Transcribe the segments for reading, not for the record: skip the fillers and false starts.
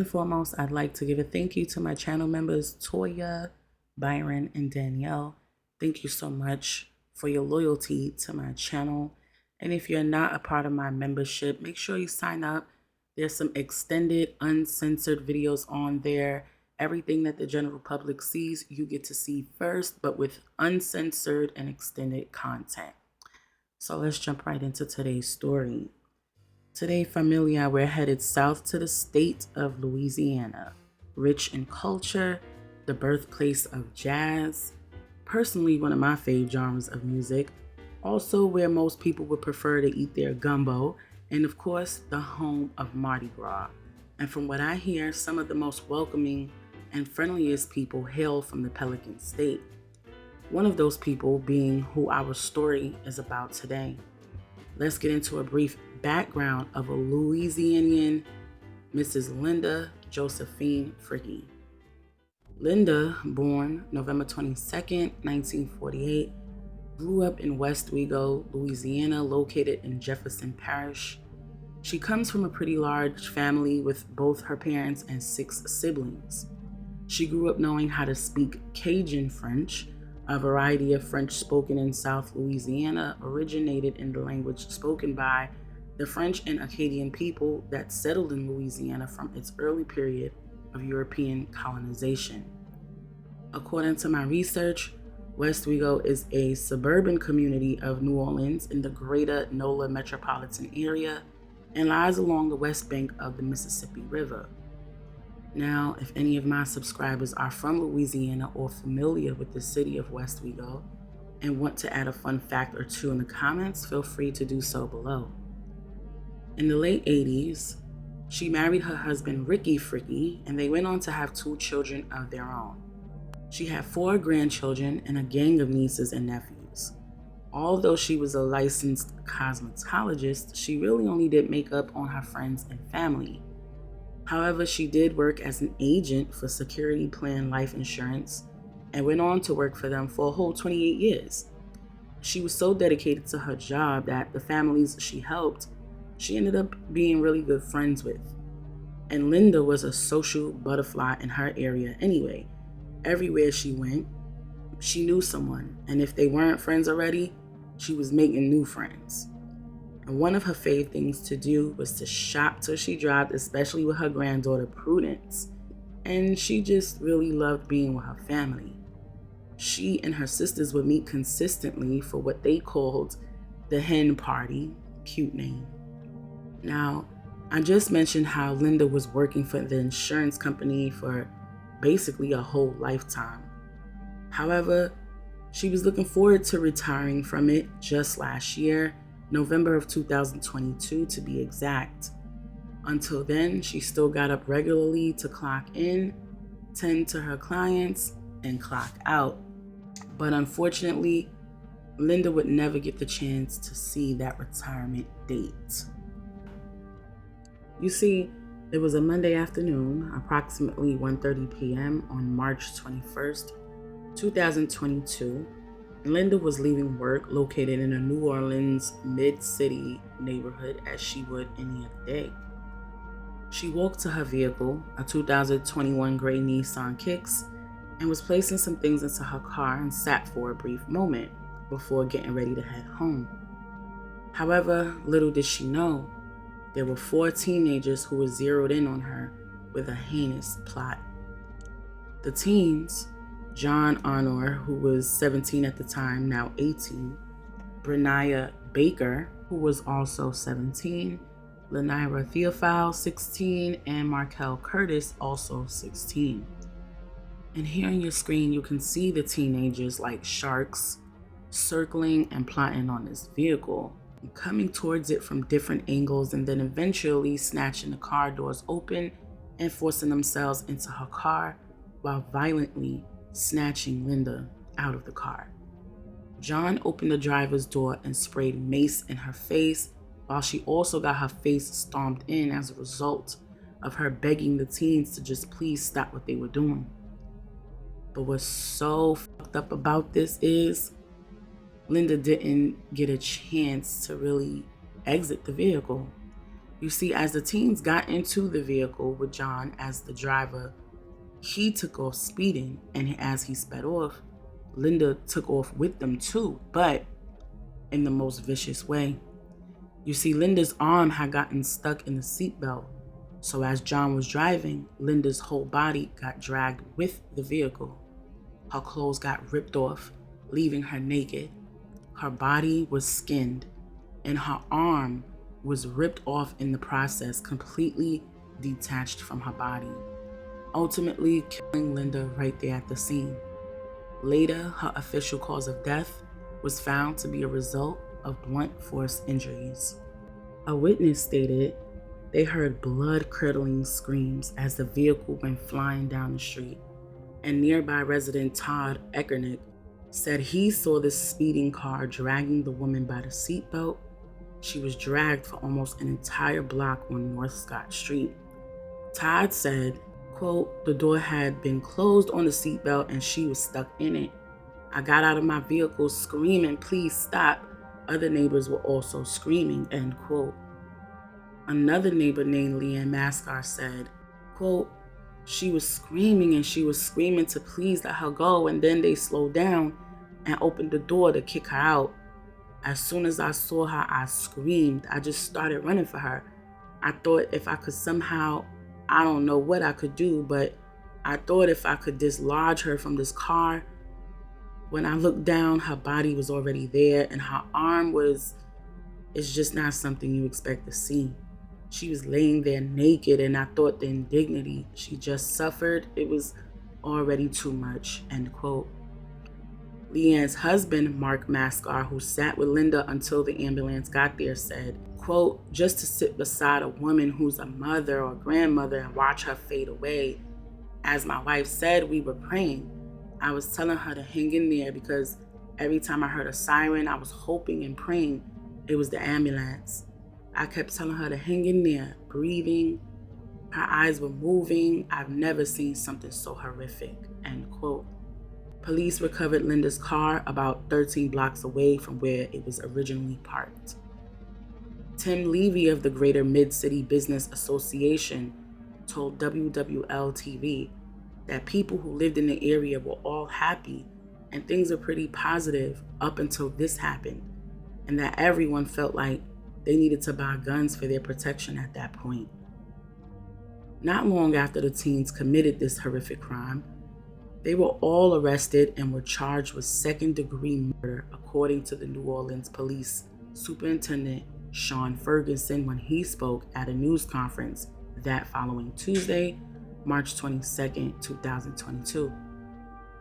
and foremost, I'd like to give a thank you to my channel members, Toya, Byron, and Danielle. Thank you so much for your loyalty to my channel. And if you're not a part of my membership, make sure you sign up. There's some extended, uncensored videos on there. Everything that the general public sees, you get to see first, but with uncensored and extended content. So let's jump right into today's story. Today, familia, we're headed south to the state of Louisiana, rich in culture, the birthplace of jazz, personally one of my fave genres of music, also where most people would prefer to eat their gumbo, and of course, the home of Mardi Gras. And from what I hear, some of the most welcoming and friendliest people hail from the Pelican State. One of those people being who our story is about today. Let's get into a brief background of a Louisianian, Mrs. Linda Josephine FRICKEY. Linda, born November 22nd, 1948, grew up in West Wego, Louisiana, located in Jefferson Parish. She comes from a pretty large family with both her parents and 6 siblings. She grew up knowing how to speak Cajun French, a variety of French spoken in South Louisiana, originated in the language spoken by the French and Acadian people that settled in Louisiana from its early period of European colonization. According to my research, West Wego is a suburban community of New Orleans in the greater NOLA metropolitan area and lies along the west bank of the Mississippi River. Now, if any of my subscribers are from Louisiana or familiar with the city of West Wego and want to add a fun fact or two in the comments, feel free to do so below. In the late 80s, she married her husband Ricky FRICKEY, and they went on to have 2 children of their own. She had 4 grandchildren and a gang of nieces and nephews. Although she was a licensed cosmetologist, she really only did makeup on her friends and family. However, she did work as an agent for Security Plan Life Insurance and went on to work for them for a whole 28 years. She was so dedicated to her job that the families she helped, she ended up being really good friends with. And Linda was a social butterfly in her area anyway. Everywhere she went, she knew someone, and if they weren't friends already, she was making new friends. And one of her favorite things to do was to shop till she dropped, especially with her granddaughter Prudence. And she just really loved being with her family. She and her sisters would meet consistently for what they called the hen party, cute name. Now, I just mentioned how Linda was working for the insurance company for basically a whole lifetime. However, she was looking forward to retiring from it just last year, November of 2022 to be exact. Until then, she still got up regularly to clock in, tend to her clients, and clock out. But unfortunately, Linda would never get the chance to see that retirement date. You see, it was a Monday afternoon, approximately 1:30 p.m. on March 21st, 2022. Linda was leaving work located in a New Orleans mid-city neighborhood as she would any other day. She walked to her vehicle, a 2021 gray Nissan Kicks, and was placing some things into her car and sat for a brief moment before getting ready to head home. However, little did she know, there were 4 teenagers who were zeroed in on her with a heinous plot. The teens, John Honor, who was 17 at the time, now 18, Brenia Baker, who was also 17, Lenira Theophile, 16, and Markel Curtis, also 16. And here on your screen, you can see the teenagers like sharks circling and plotting on this vehicle, coming towards it from different angles, and then eventually snatching the car doors open and forcing themselves into her car while violently snatching Linda out of the car. John opened the driver's door and sprayed mace in her face, while she also got her face stomped in as a result of her begging the teens to just please stop what they were doing. But what's so fucked up about this is Linda didn't get a chance to really exit the vehicle. You see, as the teens got into the vehicle with John as the driver, he took off speeding, and as he sped off, Linda took off with them too, but in the most vicious way. You see, Linda's arm had gotten stuck in the seatbelt, so as John was driving, Linda's whole body got dragged with the vehicle. Her clothes got ripped off, leaving her naked. Her body was skinned, and her arm was ripped off in the process, completely detached from her body, ultimately killing Linda right there at the scene. Later, her official cause of death was found to be a result of blunt force injuries. A witness stated they heard blood-curdling screams as the vehicle went flying down the street, and nearby resident Todd Eckernick said he saw the speeding car dragging the woman by the seatbelt. She was dragged for almost an entire block on North Scott Street. Todd said, quote, "The door had been closed on the seatbelt and she was stuck in it. I got out of my vehicle screaming, 'Please stop.' Other neighbors were also screaming," end quote. Another neighbor named Leanne Mascar said, quote, "She was screaming and she was screaming to please let her go, and then they slowed down and opened the door to kick her out. As soon as I saw her, I screamed. I just started running for her. I thought if I could somehow, I don't know what I could do, but I thought if I could dislodge her from this car. When I looked down, her body was already there, and her arm it's just not something you expect to see. She was laying there naked, and I thought the indignity she just suffered, it was already too much," end quote. Leanne's husband, Mark Mascar, who sat with Linda until the ambulance got there, said, quote, "Just to sit beside a woman who's a mother or grandmother and watch her fade away. As my wife said, we were praying. I was telling her to hang in there because every time I heard a siren, I was hoping and praying it was the ambulance. I kept telling her to hang in there, breathing. Her eyes were moving. I've never seen something so horrific," end quote. Police recovered Linda's car about 13 blocks away from where it was originally parked. Tim Levy of the Greater Mid-City Business Association told WWL-TV that people who lived in the area were all happy and things were pretty positive up until this happened, and that everyone felt like they needed to buy guns for their protection at that point. Not long after the teens committed this horrific crime, they were all arrested and were charged with second-degree murder, according to the New Orleans Police Superintendent Sean Ferguson when he spoke at a news conference that following Tuesday, March 22nd, 2022.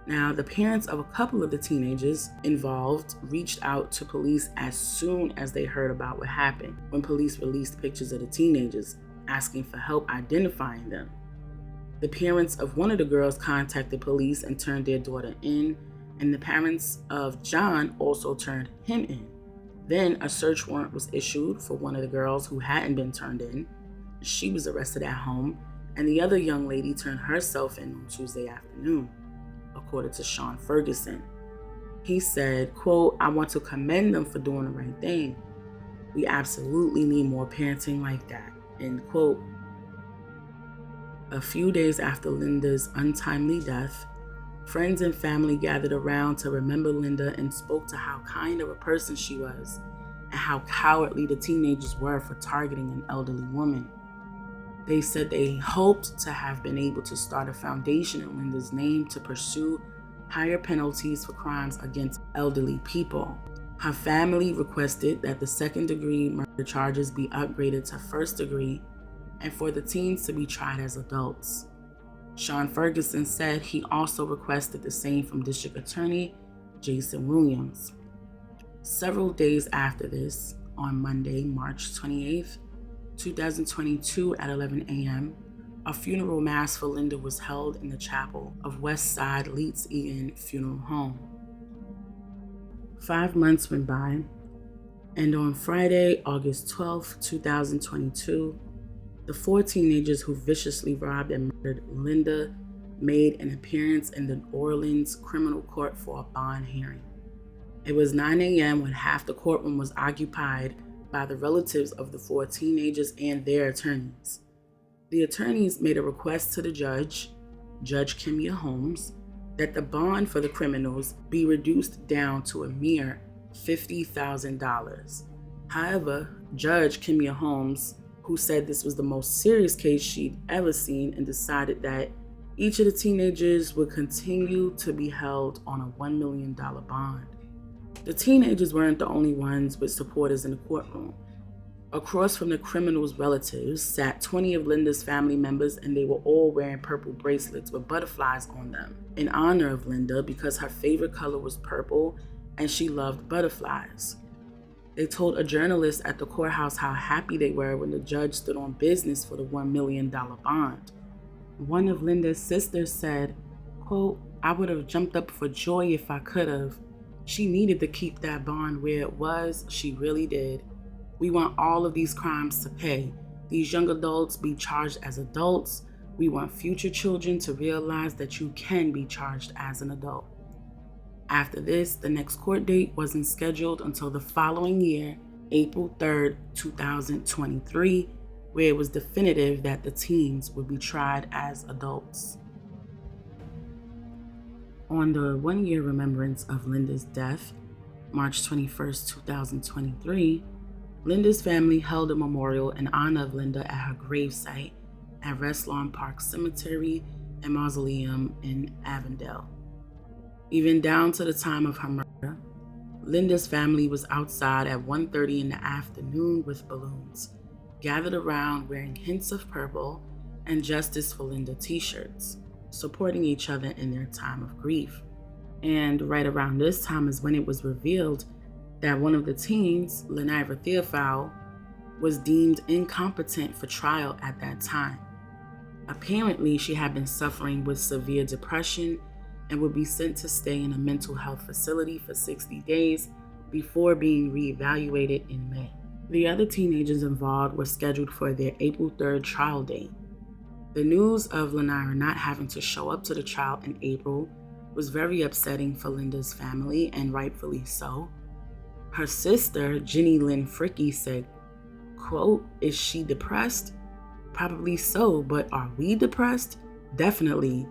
Now, the parents of a couple of the teenagers involved reached out to police as soon as they heard about what happened when police released pictures of the teenagers, asking for help identifying them. The parents of one of the girls contacted police and turned their daughter in, and the parents of John also turned him in. Then a search warrant was issued for one of the girls who hadn't been turned in. She was arrested at home, and the other young lady turned herself in on Tuesday afternoon, according to Sean Ferguson. He said, quote, "I want to commend them for doing the right thing. We absolutely need more parenting like that," end quote. A few days after Linda's untimely death, friends and family gathered around to remember Linda and spoke to how kind of a person she was and how cowardly the teenagers were for targeting an elderly woman. They said they hoped to have been able to start a foundation in Linda's name to pursue higher penalties for crimes against elderly people. Her family requested that the second-degree murder charges be upgraded to first degree and for the teens to be tried as adults. Sean Ferguson said he also requested the same from District Attorney Jason Williams. Several days after this, on Monday, March 28th, 2022 at 11 a.m., a funeral mass for Linda was held in the chapel of West Side Leeds Egan Funeral Home. 5 months went by, and on Friday, August 12th, 2022, the 4 teenagers who viciously robbed and murdered Linda made an appearance in the Orleans criminal court for a bond hearing. It was 9 a.m. when half the courtroom was occupied by the relatives of the 4 teenagers and their attorneys. The attorneys made a request to the judge, Judge Kimya Holmes, that the bond for the criminals be reduced down to a mere $50,000. However, Judge Kimya Holmes, who said this was the most serious case she'd ever seen, and decided that each of the teenagers would continue to be held on a $1 million bond. The teenagers weren't the only ones with supporters in the courtroom. Across from the criminals' relatives sat 20 of Linda's family members, and they were all wearing purple bracelets with butterflies on them in honor of Linda because her favorite color was purple and she loved butterflies. They told a journalist at the courthouse how happy they were when the judge stood on business for the $1 million bond. One of Linda's sisters said, quote, "I would have jumped up for joy if I could have. She needed to keep that bond where it was. She really did. We want all of these crimes to pay. These young adults be charged as adults. We want future children to realize that you can be charged as an adult." After this, the next court date wasn't scheduled until the following year, April 3rd, 2023, where it was definitive that the teens would be tried as adults. On the 1-year remembrance of Linda's death, March 21st, 2023, Linda's family held a memorial in honor of Linda at her gravesite at Restlawn Park Cemetery and Mausoleum in Avondale. Even down to the time of her murder, Linda's family was outside at 1:30 in the afternoon with balloons, gathered around wearing hints of purple and Justice for Linda t-shirts, supporting each other in their time of grief. And right around this time is when it was revealed that one of the teens, Lenira Theophile, was deemed incompetent for trial at that time. Apparently, she had been suffering with severe depression and would be sent to stay in a mental health facility for 60 days before being reevaluated in May. The other teenagers involved were scheduled for their April 3rd trial date. The news of Lenira not having to show up to the trial in April was very upsetting for Linda's family, and rightfully so. Her sister, Jenny Lynn FRICKEY, said, quote, "Is she depressed? Probably so, but are we depressed? Definitely.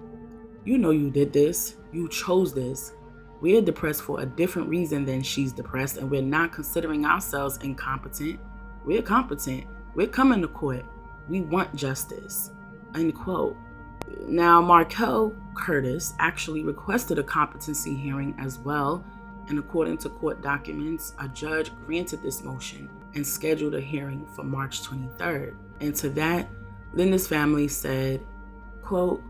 You know you did this. You chose this. We're depressed for a different reason than she's depressed, and we're not considering ourselves incompetent. We're competent. We're coming to court. We want justice." End quote. Now, Markel Curtis actually requested a competency hearing as well, and according to court documents, a judge granted this motion and scheduled a hearing for March 23rd. And to that, Linda's family said, quote,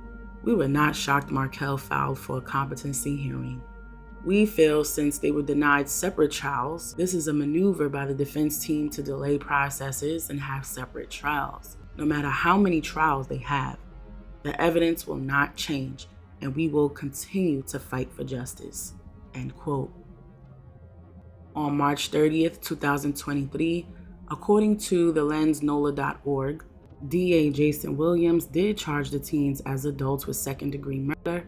"We were not shocked Markel filed for a competency hearing. We feel since they were denied separate trials, this is a maneuver by the defense team to delay processes and have separate trials. No matter how many trials they have, the evidence will not change, and we will continue to fight for justice." End quote. On March 30th, 2023, according to thelensnola.org, DA Jason Williams did charge the teens as adults with second-degree murder,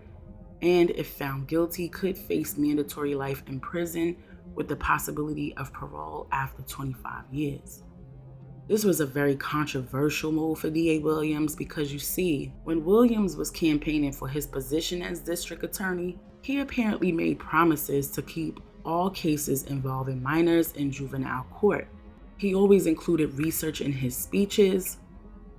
and if found guilty, could face mandatory life in prison with the possibility of parole after 25 years. This was a very controversial move for DA Williams because, you see, when Williams was campaigning for his position as district attorney, he apparently made promises to keep all cases involving minors in juvenile court. He always included research in his speeches,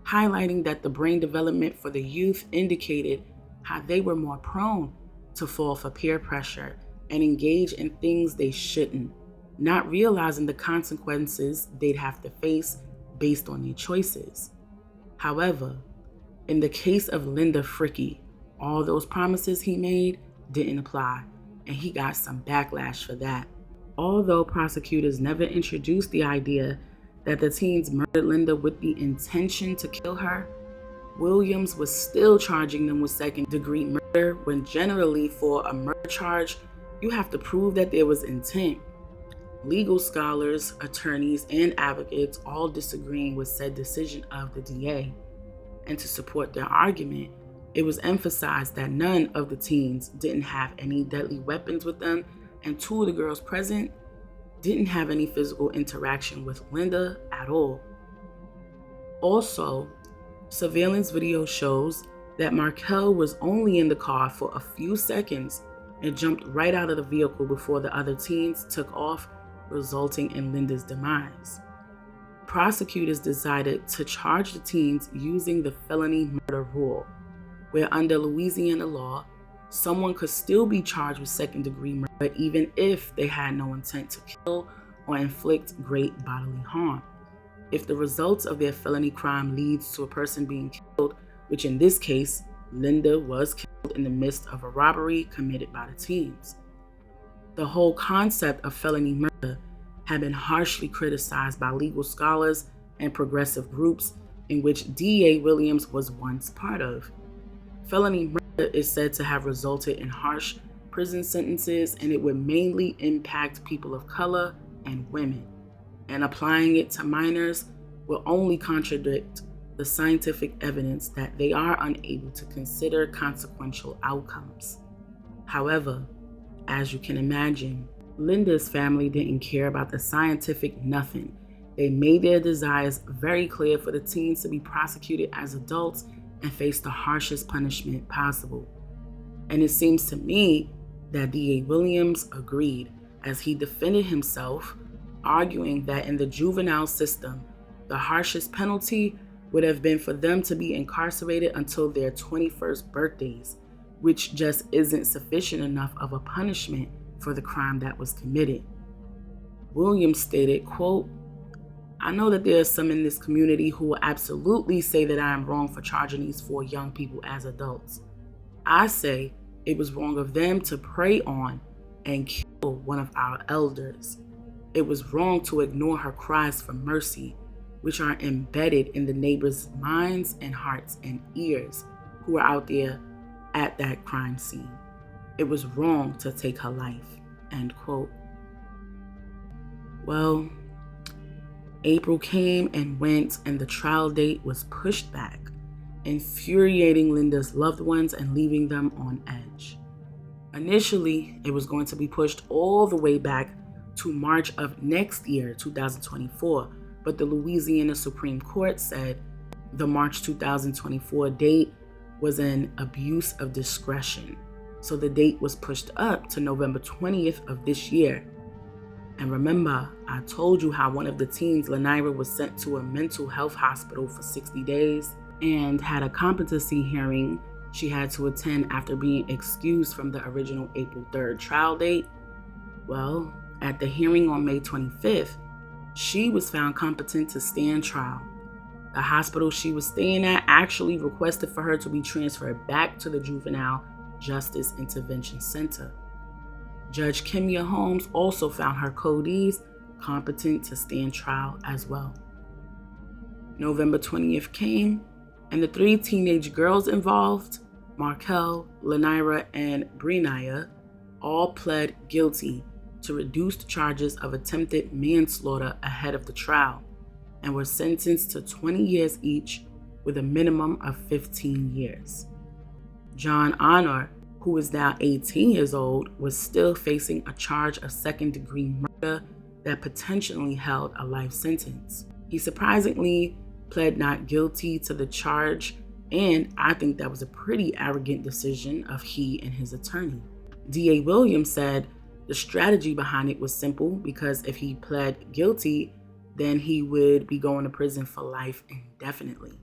highlighting that the brain development for the youth indicated how they were more prone to fall for peer pressure and engage in things they shouldn't, not realizing the consequences they'd have to face based on their choices. However, in the case of Linda FRICKEY, all those promises he made didn't apply, and he got some backlash for that. Although prosecutors never introduced the idea that the teens murdered Linda with the intention to kill her, Williams was still charging them with second-degree murder, when generally for a murder charge, you have to prove that there was intent. Legal scholars, attorneys, and advocates all disagreeing with said decision of the DA. And to support their argument, it was emphasized that none of the teens didn't have any deadly weapons with them, and 2 of the girls present didn't have any physical interaction with Linda at all. Also, surveillance video shows that Markel was only in the car for a few seconds and jumped right out of the vehicle before the other teens took off, resulting in Linda's demise. Prosecutors decided to charge the teens using the felony murder rule, where under Louisiana law, someone could still be charged with second-degree murder even if they had no intent to kill or inflict great bodily harm. If the results of their felony crime leads to a person being killed, which in this case, Linda was killed in the midst of a robbery committed by the teens. The whole concept of felony murder had been harshly criticized by legal scholars and progressive groups, in which D.A. Williams was once part of. Felony murder is said to have resulted in harsh prison sentences, and it would mainly impact people of color and women. And applying it to minors will only contradict the scientific evidence that they are unable to consider consequential outcomes. However, as you can imagine, Linda's family didn't care about the scientific nothing. They made their desires very clear for the teens to be prosecuted as adults and face the harshest punishment possible. And it seems to me that D.A. Williams agreed, as he defended himself, arguing that in the juvenile system, the harshest penalty would have been for them to be incarcerated until their 21st birthdays, which just isn't sufficient enough of a punishment for the crime that was committed. Williams stated, quote, "I know that there are some in this community who will absolutely say that I am wrong for charging these 4 young people as adults. I say it was wrong of them to prey on and kill one of our elders. It was wrong to ignore her cries for mercy, which are embedded in the neighbors' minds and hearts and ears who were out there at that crime scene. It was wrong to take her life," end quote. Well, April came and went, and the trial date was pushed back, infuriating Linda's loved ones and leaving them on edge. Initially, it was going to be pushed all the way back to March of next year, 2024, but the Louisiana Supreme Court said the March 2024 date was an abuse of discretion, so the date was pushed up to November 20th of this year. And remember, I told you how one of the teens, Lenira, was sent to a mental health hospital for 60 days and had a competency hearing she had to attend after being excused from the original April 3rd trial date. Well, at the hearing on May 25th, she was found competent to stand trial. The hospital she was staying at actually requested for her to be transferred back to the Juvenile Justice Intervention Center. Judge Kimya Holmes also found her codees competent to stand trial as well. November 20th came, and the 3 teenage girls involved, Markel, Lenira, and Brenaya, all pled guilty to reduced charges of attempted manslaughter ahead of the trial, and were sentenced to 20 years each with a minimum of 15 years. John Honor, who is now 18 years old, was still facing a charge of second-degree murder that potentially held a life sentence. He surprisingly pled not guilty to the charge, and I think that was a pretty arrogant decision of he and his attorney. D.A. Williams said the strategy behind it was simple, because if he pled guilty, then he would be going to prison for life indefinitely.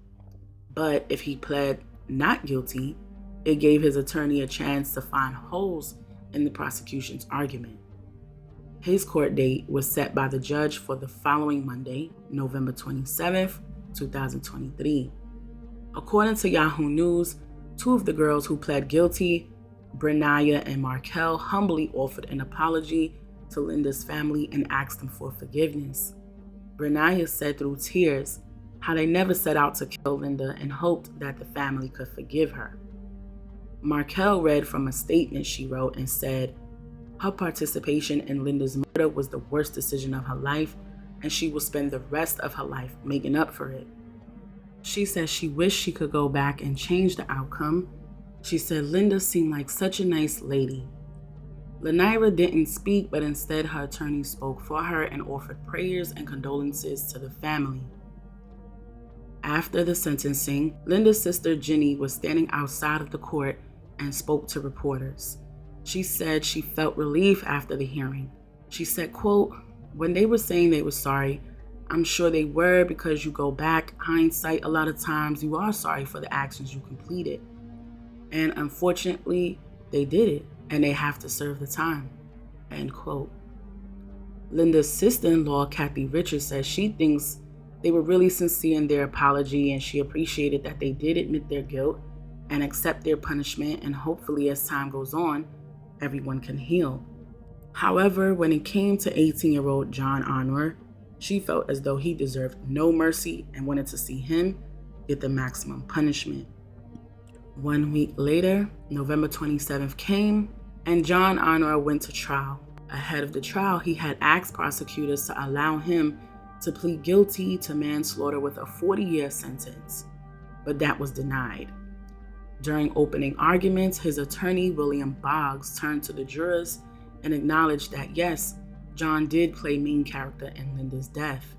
But if he pled not guilty, it gave his attorney a chance to find holes in the prosecution's argument. His court date was set by the judge for the following Monday, November 27th, 2023. According to Yahoo News, 2 of the girls who pled guilty, Brenaya and Markel, humbly offered an apology to Linda's family and asked them for forgiveness. Brenaya said through tears how they never set out to kill Linda and hoped that the family could forgive her. Markel read from a statement she wrote and said her participation in Linda's murder was the worst decision of her life, and she will spend the rest of her life making up for it. She says she wished she could go back and change the outcome. She said Linda seemed like such a nice lady. Lanira didn't speak, but instead her attorney spoke for her and offered prayers and condolences to the family. After the sentencing, Linda's sister Jenny was standing outside of the court and spoke to reporters. She said she felt relief after the hearing. She said, quote, "When they were saying they were sorry, I'm sure they were, because you go back, hindsight, a lot of times you are sorry for the actions you completed. And unfortunately, they did it, and they have to serve the time," end quote. Linda's sister-in-law, Kathy Richards, says she thinks they were really sincere in their apology, and she appreciated that they did admit their guilt and accept their punishment, and hopefully as time goes on, everyone can heal. However, when it came to 18-year-old John Anwar, she felt as though he deserved no mercy and wanted to see him get the maximum punishment. 1 week later, November 27th came, and John Anwar went to trial. Ahead of the trial, he had asked prosecutors to allow him to plead guilty to manslaughter with a 40-year sentence, but that was denied. During opening arguments, his attorney, William Boggs, turned to the jurors and acknowledged that yes, John did play main character in Linda's death.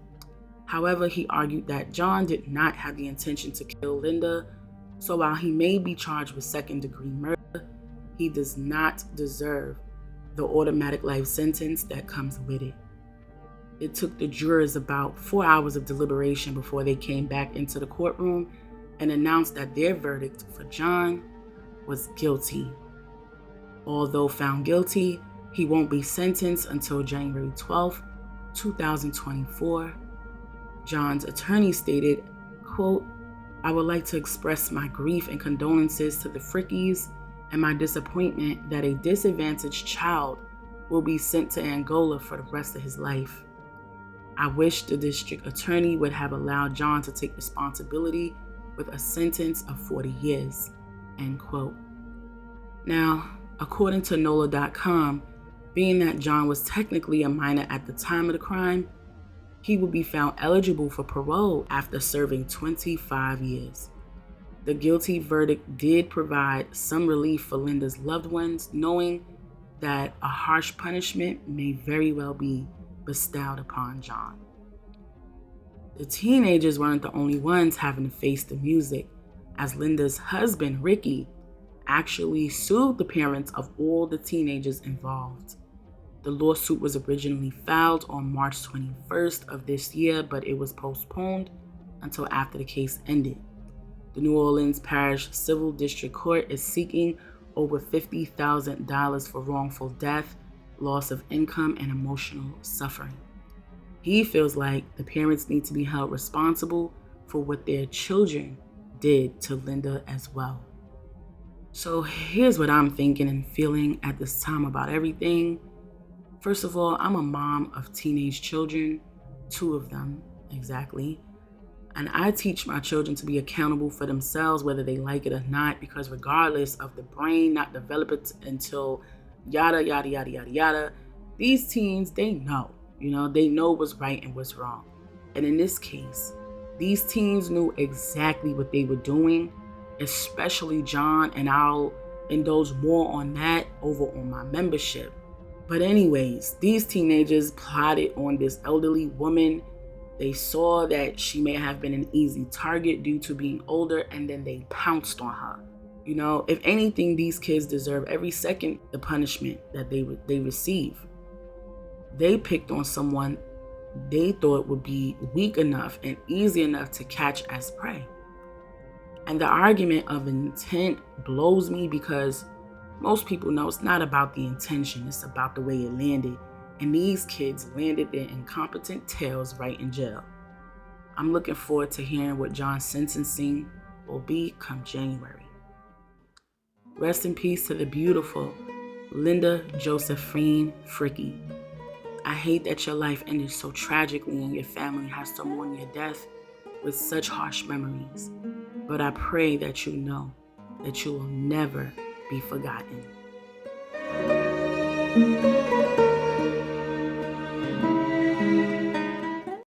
However, he argued that John did not have the intention to kill Linda, so while he may be charged with second-degree murder, he does not deserve the automatic life sentence that comes with it. It took the jurors about 4 hours of deliberation before they came back into the courtroom and announced that their verdict for John was guilty. Although found guilty, he won't be sentenced until January 12, 2024. John's attorney stated, quote, "I would like to express my grief and condolences to the FRICKEYs and my disappointment that a disadvantaged child will be sent to Angola for the rest of his life. I wish the district attorney would have allowed John to take responsibility with a sentence of 40 years, end quote. Now, according to NOLA.com, being that John was technically a minor at the time of the crime, he would be found eligible for parole after serving 25 years. The guilty verdict did provide some relief for Linda's loved ones, knowing that a harsh punishment may very well be bestowed upon John. The teenagers weren't the only ones having to face the music, as Linda's husband, Ricky, actually sued the parents of all the teenagers involved. The lawsuit was originally filed on March 21st of this year, but it was postponed until after the case ended. The New Orleans Parish Civil District Court is seeking over $50,000 for wrongful death, loss of income, and emotional suffering. He feels like the parents need to be held responsible for what their children did to Linda as well. So here's what I'm thinking and feeling at this time about everything. First of all, I'm a mom of teenage children, 2 of them exactly. And I teach my children to be accountable for themselves, whether they like it or not, because regardless of the brain not developed until yada, yada, yada, yada, yada, these teens, they know what's right and what's wrong. And in this case, these teens knew exactly what they were doing, especially John, and I'll indulge more on that over on my membership. But anyways, these teenagers plotted on this elderly woman. They saw that she may have been an easy target due to being older, and then they pounced on her. If anything, these kids deserve every second the punishment that they receive. They picked on someone they thought would be weak enough and easy enough to catch as prey. And the argument of intent blows me, because most people know it's not about the intention, it's about the way it landed. And these kids landed their incompetent tails right in jail. I'm looking forward to hearing what John's sentencing will be come January. Rest in peace to the beautiful Linda Josephine FRICKEY. I hate that your life ended so tragically and your family has to mourn your death with such harsh memories. But I pray that you know that you will never be forgotten.